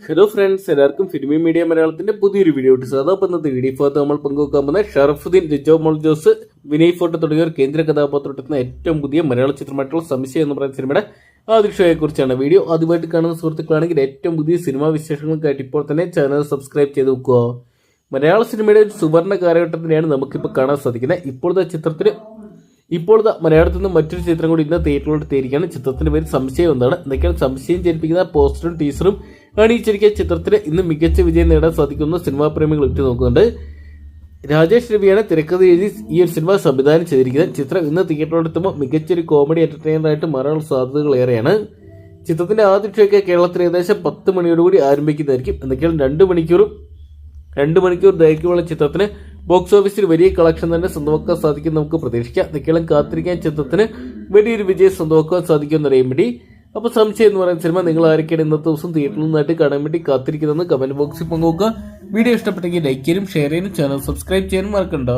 Hello friends, എല്ലാവർക്കും filmi media മലയാളത്തിന്റെ പുതിയൊരു വീഡിയോ സ്വാഗതം. ഇന്നത്തെ വീഡിയോ ഭാഗത്ത് നമ്മൾ പങ്കുവെക്കാൻ പോകുന്ന ഷറഫുദ്ദീൻ, ലിജോ മോൾ ജോസ്, വിനയ് ഫോർട്ട് തുടങ്ങിയവർ കേന്ദ്ര കഥാപാത്രമെത്തുന്ന ഏറ്റവും പുതിയ മലയാള ചിത്രമായിട്ടുള്ള സംശയം എന്ന് പറയുന്ന സിനിമയുടെ ആദ്യ ഷോയെ കുറിച്ചാണ് വീഡിയോ. ആദ്യമായിട്ട് കാണുന്ന സുഹൃത്തുക്കളാണെങ്കിൽ ഏറ്റവും പുതിയ സിനിമാ വിശേഷങ്ങൾക്കായിട്ട് ഇപ്പോൾ തന്നെ ചാനൽ സബ്സ്ക്രൈബ് ചെയ്ത് വെക്കുക. മലയാള സിനിമയുടെ ഒരു സുവർണ്ണ കാലഘട്ടത്തിനെയാണ് നമുക്കിപ്പോൾ കാണാൻ സാധിക്കുന്നത്. ഇപ്പോഴത്തെ മലയാളത്തിൽ നിന്ന് മറ്റൊരു ചിത്രം കൂടി ഇന്ന് തിയേറ്ററിലോട്ട് എത്തിയിരിക്കുകയാണ്. ചിത്രത്തിന്റെ പേര് സംശയം എന്താണ്. എന്തൊക്കെയാണ് സംശയം ജനിപ്പിക്കുന്ന പോസ്റ്ററും ടീസറും അണിയിച്ചിരിക്കുന്ന ചിത്രത്തിന് ഇന്ന് മികച്ച വിജയം നേടാൻ സാധിക്കുന്ന സിനിമാ പ്രേമികൾ ഉറ്റു നോക്കുന്നുണ്ട്. രാജേഷ് രവിയാണ് തിരക്കഥ എഴുതി ഈ ഒരു സിനിമ സംവിധാനം ചെയ്തിരിക്കുന്നത്. ചിത്രം ഇന്ന് തിയേറ്ററിലോട്ട് എത്തുമ്പോൾ മികച്ചൊരു കോമഡി എന്റർടൈനറായിട്ട് മാറാനുള്ള സാധ്യതകൾ ഏറെയാണ്. ചിത്രത്തിന്റെ ആദ്യ ഷോയ്ക്ക് കേരളത്തിൽ ഏകദേശം 10 മണിയോടുകൂടി ആരംഭിക്കുന്നതായിരിക്കും. എന്തൊക്കെയാണ് 2 മണിക്കൂർ ദൈർഘ്യമുള്ള ചിത്രത്തിന് ബോക്സ് ഓഫീസിൽ വലിയ കളക്ഷൻ തന്നെ സ്വന്തമാക്കാൻ സാധിക്കും നമുക്ക് പ്രതീക്ഷിക്കാം. എന്തൊക്കെയാണ് കാത്തിരിക്കാൻ ചിത്രത്തിന് വലിയൊരു വിജയം സ്വന്തമാക്കാൻ സാധിക്കുമെന്ന് അറിയാൻ വേണ്ടി. അപ്പോൾ സംശയം എന്ന് പറയുന്ന സിനിമ നിങ്ങൾ ആരൊക്കെയാണ് ഇന്നത്തെ ദിവസം തിയേറ്ററിൽ നിന്നായിട്ട് കാണാൻ വേണ്ടി കാത്തിരിക്കുന്നതെന്ന് കമന്റ് ബോക്സിൽ പങ്കുവെക്കുക. വീഡിയോ ഇഷ്ടപ്പെട്ടെങ്കിൽ ലൈക്ക് ചെയ്യാനും ഷെയർ ചെയ്യാനും ചാനൽ സബ്സ്ക്രൈബ് ചെയ്യാനും മറക്കണ്ട.